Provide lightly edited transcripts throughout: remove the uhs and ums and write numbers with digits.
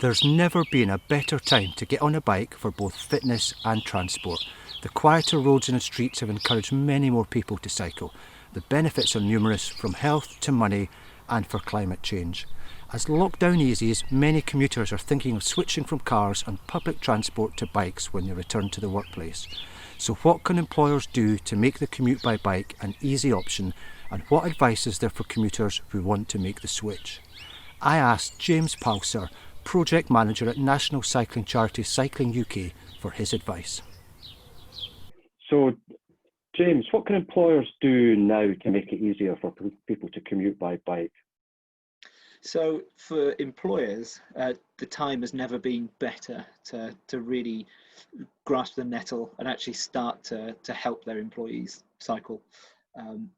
There's never been a better time to get on a bike for both fitness and transport. The quieter roads and streets have encouraged many more people to cycle. The benefits are numerous, from health to money and for climate change. As lockdown eases, many commuters are thinking of switching from cars and public transport to bikes when they return to the workplace. So what can employers do to make the commute by bike an easy option, and what advice is there for commuters who want to make the switch? I asked James Palser, Project Manager at national cycling charity Cycling UK, for his advice. So, James, what can employers do now to make it easier for people to commute by bike? So for employers, the time has never been better to really grasp the nettle and actually start to help their employees cycle.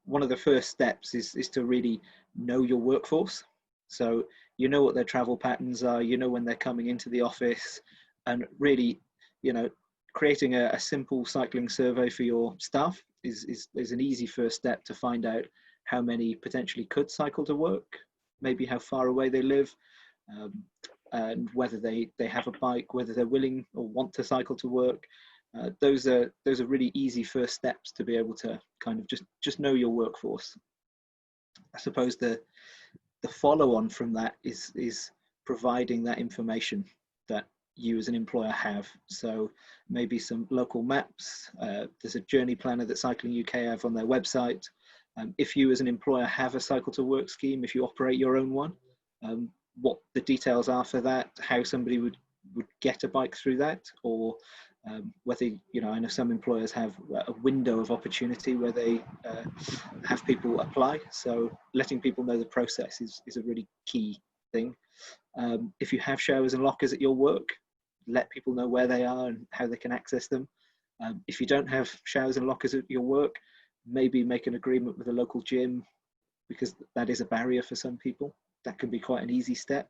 One of the first steps is to really know your workforce. So you know what their travel patterns are, you know when they're coming into the office, and really, creating a simple cycling survey for your staff is an easy first step to find out how many potentially could cycle to work, maybe how far away they live, and whether they have a bike, whether they're willing or want to cycle to work. Those are really easy first steps to be able to kind of just know your workforce. I suppose the follow on from that is providing that information that you as an employer have. So maybe some local maps. There's a journey planner that Cycling UK have on their website. If you as an employer have a cycle to work scheme, if you operate your own one, what the details are for that, how somebody would get a bike through that, or whether, I know some employers have a window of opportunity where they have people apply. So letting people know the process is a really key thing. If you have showers and lockers at your work, let people know where they are and how they can access them. If you don't have showers and lockers at your work, maybe make an agreement with a local gym, because that is a barrier for some people. That can be quite an easy step.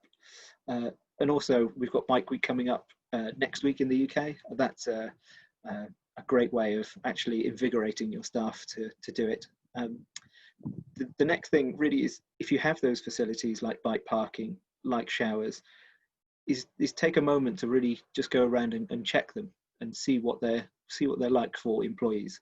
And also, we've got Bike Week coming up next week in the UK. That's a great way of actually invigorating your staff to do it. The next thing really is, if you have those facilities like bike parking, like showers, is take a moment to really just go around and check them and see what they're like for employees.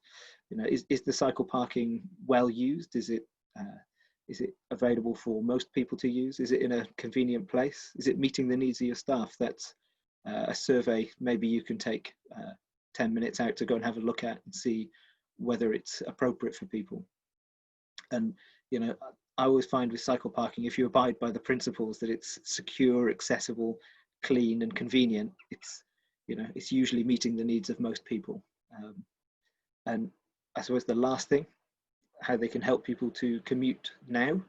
Is the cycle parking well used? Is it available for most people to use? Is it in a convenient place? Is it meeting the needs of your staff? That's a survey maybe you can take 10 minutes out to go and have a look at and see whether it's appropriate for people. And I always find with cycle parking, if you abide by the principles that it's secure, accessible, clean and convenient, it's usually meeting the needs of most people. And I suppose the last thing, how they can help people to commute now,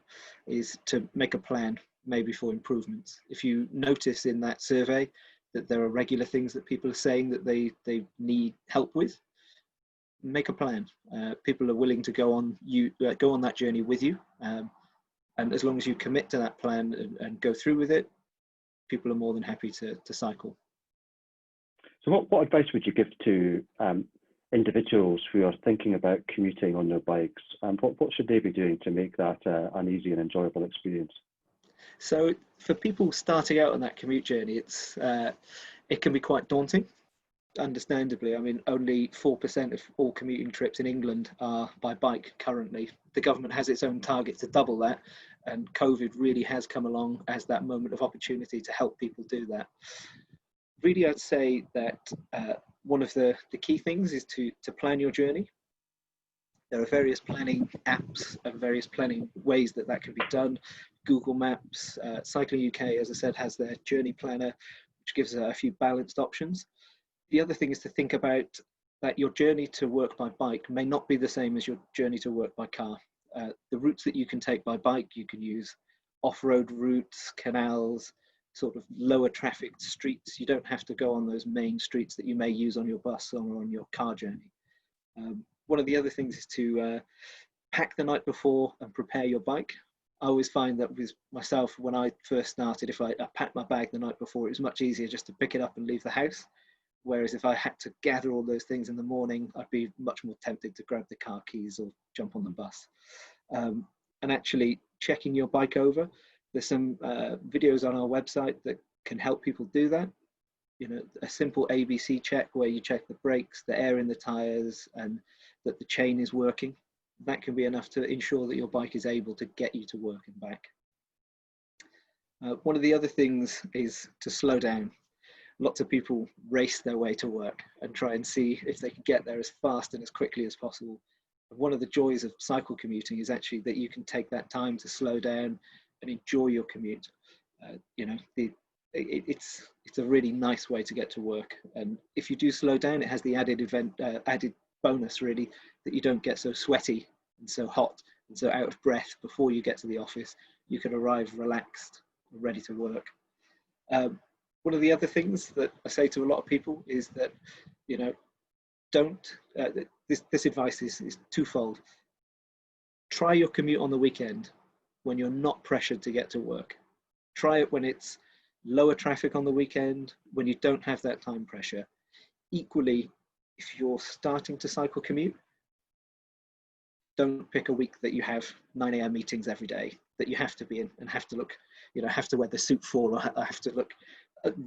is to make a plan maybe for improvements. If you notice in that survey that there are regular things that people are saying that they need help with, make a plan. People are willing to go on that journey with you, and as long as you commit to that plan and go through with it, people are more than happy to cycle. So what advice would you give to individuals who are thinking about commuting on their bikes, and what should they be doing to make that an easy and enjoyable experience? So for people starting out on that commute journey, it can be quite daunting, understandably. I mean, only 4% of all commuting trips in England are by bike currently. The government has its own target to double that, and COVID really has come along as that moment of opportunity to help people do that. Really, I'd say that one of the key things is to plan your journey. There are various planning apps and various planning ways that can be done. Google Maps, Cycling UK, as I said, has their journey planner, which gives a few balanced options. The other thing is to think about that your journey to work by bike may not be the same as your journey to work by car. The routes that you can take by bike, you can use off-road routes, canals, sort of lower trafficked streets. You don't have to go on those main streets that you may use on your bus or on your car journey. One of the other things is to pack the night before and prepare your bike. I always find that with myself, when I first started, if I packed my bag the night before, it was much easier just to pick it up and leave the house. Whereas if I had to gather all those things in the morning, I'd be much more tempted to grab the car keys or jump on the bus. And actually checking your bike over, there's some videos on our website that can help people do that. You know, a simple ABC check where you check the brakes, the air in the tires, and that the chain is working. That can be enough to ensure that your bike is able to get you to work and back. One of the other things is to slow down. Lots of people race their way to work and try and see if they can get there as fast and as quickly as possible. One of the joys of cycle commuting is actually that you can take that time to slow down and enjoy your commute. You know, it's a really nice way to get to work. And if you do slow down, it has the added bonus really that you don't get so sweaty and so hot and so out of breath before you get to the office. You can arrive relaxed, ready to work. One of the other things that I say to a lot of people is that, you know, this advice is twofold. Try your commute on the weekend when you're not pressured to get to work. Try it when it's lower traffic on the weekend, when you don't have that time pressure. Equally, if you're starting to cycle commute, don't pick a week that you have 9 a.m. meetings every day, that you have to be in and have to look, you know, have to wear the suit for, or have to look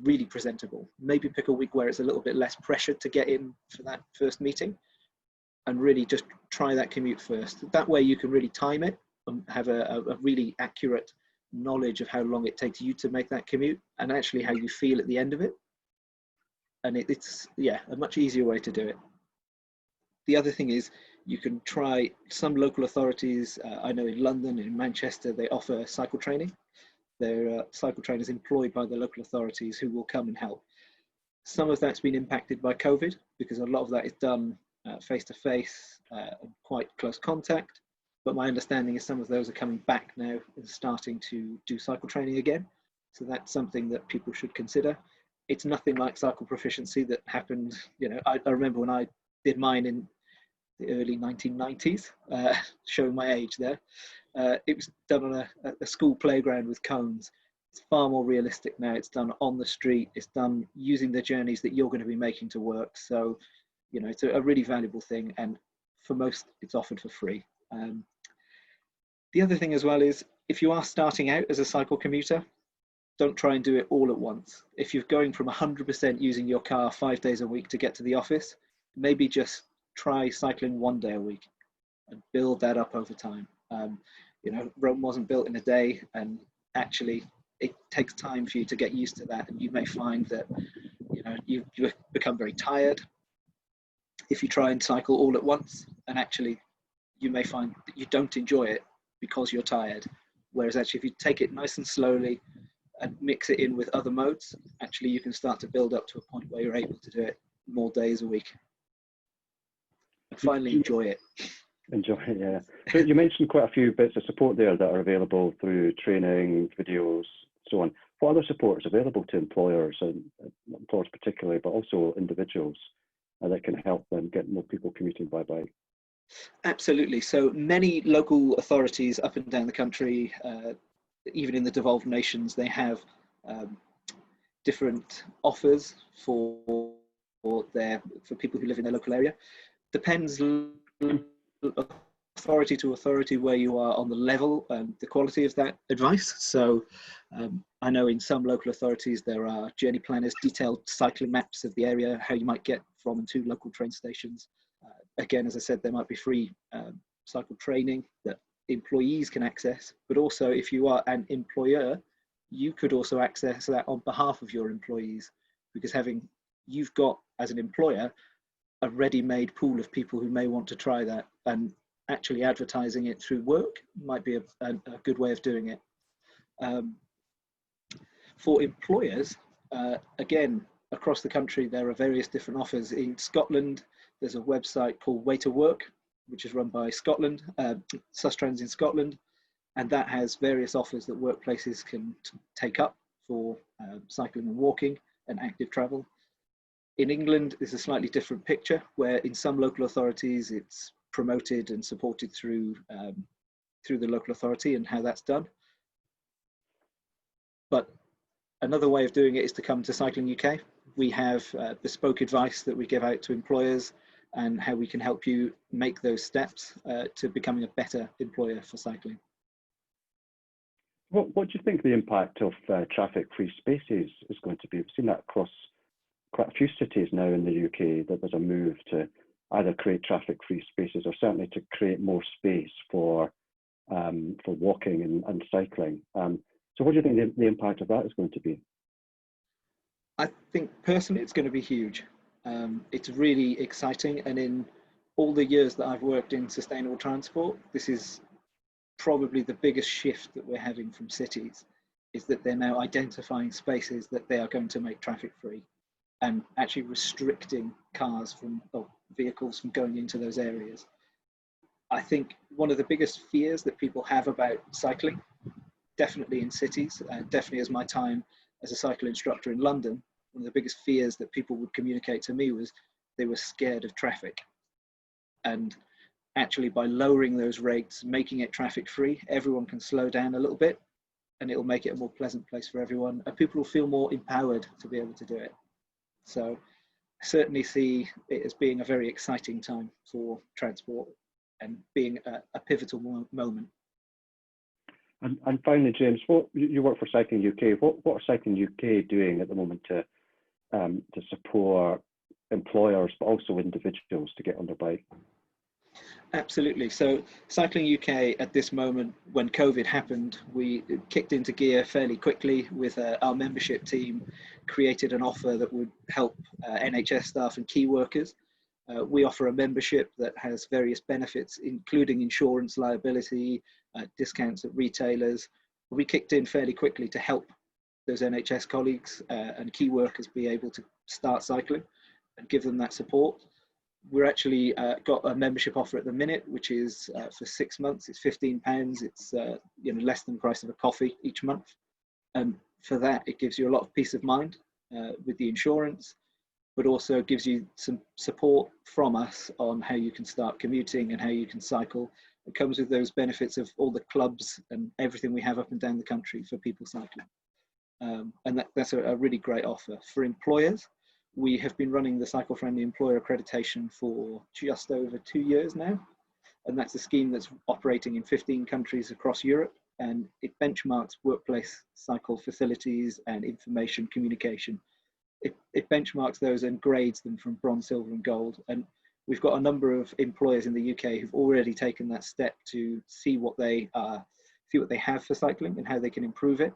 really presentable. Maybe pick a week where it's a little bit less pressure to get in for that first meeting, and really just try that commute first. That way you can really time it and have a really accurate knowledge of how long it takes you to make that commute and actually how you feel at the end of it. And it's a much easier way to do it. The other thing is you can try some local authorities. I know in London, in Manchester, they offer cycle training. There are cycle trainers employed by the local authorities who will come and help. Some of that's been impacted by COVID because a lot of that is done face-to-face, quite close contact. But my understanding is some of those are coming back now and starting to do cycle training again. So that's something that people should consider. It's nothing like cycle proficiency that happened, you know, I remember when I did mine in the early 1990s, showing my age there. It was done on a school playground with cones. It's far more realistic now. It's done on the street. It's done using the journeys that you're going to be making to work. So, you know, it's a really valuable thing. And for most, it's offered for free. The other thing as well is if you are starting out as a cycle commuter, don't try and do it all at once. If you're going from 100% using your car 5 days a week to get to the office, maybe just try cycling 1 day a week and build that up over time. You know, Rome wasn't built in a day, and actually it takes time for you to get used to that. And you may find that, you know, you become very tired if you try and cycle all at once, and actually you may find that you don't enjoy it because you're tired. Whereas actually if you take it nice and slowly and mix it in with other modes, actually you can start to build up to a point where you're able to do it more days a week. And finally enjoy it. Enjoy it, yeah. So you mentioned quite a few bits of support there that are available through training, videos, so on. What other support is available to employers, and employers particularly, but also individuals, that can help them get more people commuting by bike? Absolutely. So many local authorities up and down the country, even in the devolved nations, they have different offers for people who live in their local area. Depends authority to authority where you are on the level and the quality of that advice. So I know in some local authorities there are journey planners, detailed cycling maps of the area, how you might get from and to local train stations. Again, as I said, there might be free cycle training that employees can access, but also if you are an employer, you could also access that on behalf of your employees, because you've got, as an employer, a ready-made pool of people who may want to try that, and actually advertising it through work might be a good way of doing it. For employers, again, across the country, there are various different offers. In Scotland, there's a website called Way to Work, which is run by Scotland, Sustrans in Scotland, and that has various offers that workplaces can take up for cycling and walking and active travel. In England, there's a slightly different picture, where in some local authorities, it's promoted and supported through the local authority and how that's done. But another way of doing it is to come to Cycling UK. We have bespoke advice that we give out to employers and how we can help you make those steps to becoming a better employer for cycling. What do you think the impact of traffic-free spaces is going to be? We've seen that across quite a few cities now in the UK, that there's a move to either create traffic-free spaces or certainly to create more space for walking and cycling. So what do you think the impact of that is going to be? I think personally it's going to be huge. It's really exciting, and in all the years that I've worked in sustainable transport, this is probably the biggest shift that we're having from cities, is that they're now identifying spaces that they are going to make traffic free and actually restricting cars or vehicles from going into those areas. I think one of the biggest fears that people have about cycling, definitely in cities, definitely as my time as a cycle instructor in London, one of the biggest fears that people would communicate to me was they were scared of traffic. And actually, by lowering those rates, making it traffic free, everyone can slow down a little bit, and it'll make it a more pleasant place for everyone, and people will feel more empowered to be able to do it. So I certainly see it as being a very exciting time for transport and being a pivotal moment. And finally, James, you work for Cycling UK. What are Cycling UK doing at the moment to support employers but also individuals to get on their bike? Absolutely. So Cycling UK at this moment, when COVID happened, we kicked into gear fairly quickly with our membership team, created an offer that would help NHS staff and key workers. We offer a membership that has various benefits, including insurance liability, discounts at retailers. We kicked in fairly quickly to help those NHS colleagues and key workers be able to start cycling and give them that support. We're actually got a membership offer at the minute, which is for 6 months. It's £15. It's less than the price of a coffee each month. And for that, it gives you a lot of peace of mind with the insurance, but also gives you some support from us on how you can start commuting and how you can cycle. It comes with those benefits of all the clubs and everything we have up and down the country for people cycling. And that's a really great offer. For employers, we have been running the Cycle Friendly Employer Accreditation for just over 2 years now. And that's a scheme that's operating in 15 countries across Europe. And it benchmarks workplace cycle facilities and information communication. It benchmarks those and grades them from bronze, silver and gold. And we've got a number of employers in the UK who've already taken that step to see what they have for cycling and how they can improve it.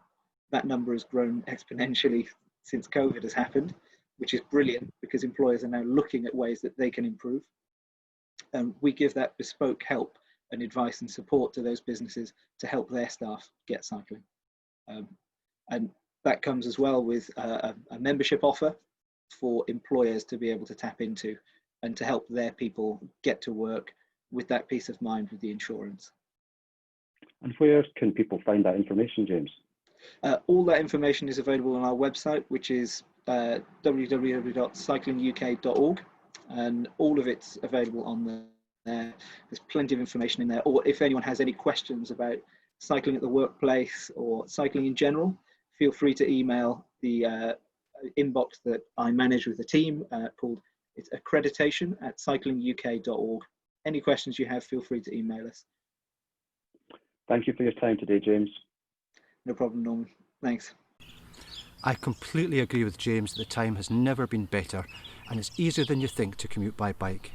That number has grown exponentially since COVID has happened, which is brilliant because employers are now looking at ways that they can improve. And we give that bespoke help and advice and support to those businesses to help their staff get cycling. And that comes as well with a membership offer for employers to be able to tap into and to help their people get to work with that peace of mind with the insurance. And where can people find that information, James? All that information is available on our website, which is www.cyclinguk.org, and all of it's available on there. There's plenty of information in there. Or if anyone has any questions about cycling at the workplace or cycling in general, feel free to email the inbox that I manage with the team called it's accreditation@cyclinguk.org. Any questions you have, feel free to email us. Thank you for your time today, James. No problem, Norman. Thanks. I completely agree with James that the time has never been better, and it's easier than you think to commute by bike.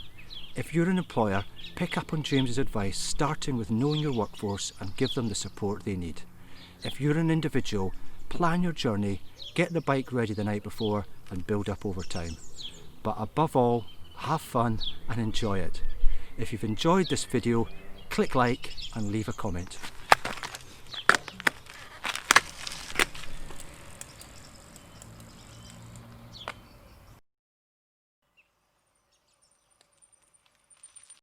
If you're an employer, pick up on James's advice, starting with knowing your workforce and give them the support they need. If you're an individual, plan your journey, get the bike ready the night before and build up over time. But above all, have fun and enjoy it. If you've enjoyed this video, click like and leave a comment.